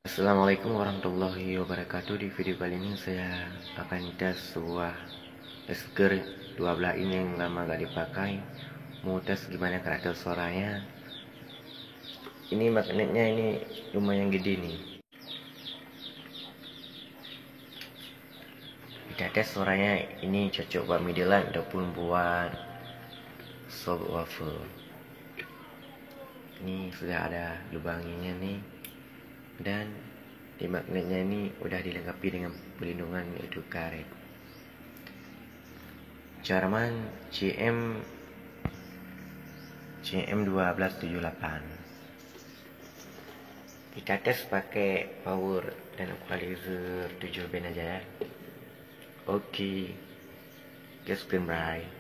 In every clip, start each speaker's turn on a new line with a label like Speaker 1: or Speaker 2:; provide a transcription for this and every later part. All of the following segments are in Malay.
Speaker 1: Assalamualaikum warahmatullahi wabarakatuh. Di video kali ini saya akan tes sebuah speaker 12 in yang lama gak dipakai. Mau tes gimana karakter suaranya. Ini magnetnya ini lumayan gede nih. Kita tes suaranya ini cocok buat middle ataupun buat subwoofer. Ini sudah ada lubangnya nih. Dan di magnetnya ini udah dilengkapi dengan pelindungan yaitu karet. Jarman CM1278. Kita tes pakai power dan equalizer 7 band aja ya. Oke, gas bright.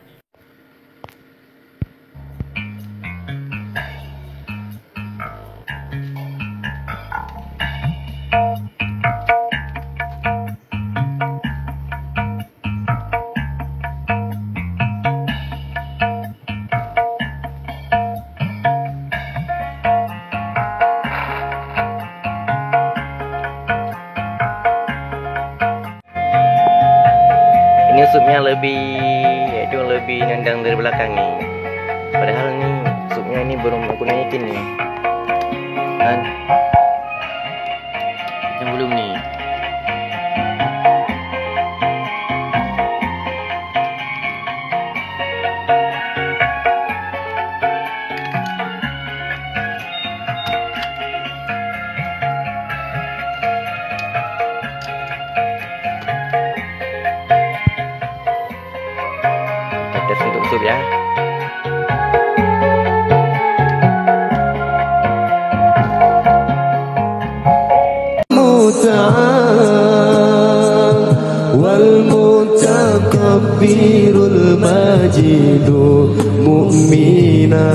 Speaker 1: Ini subnya lebih nendang dari belakang nih. Padahal nih subnya ini belum aku naikin nih. Kan? Yang belum nih. Tes untuk sub ya.
Speaker 2: wal mutakabbirul majidu mu'mina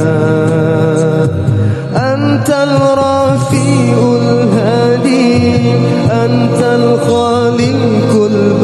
Speaker 2: antal rafiul hadi antal khaliqul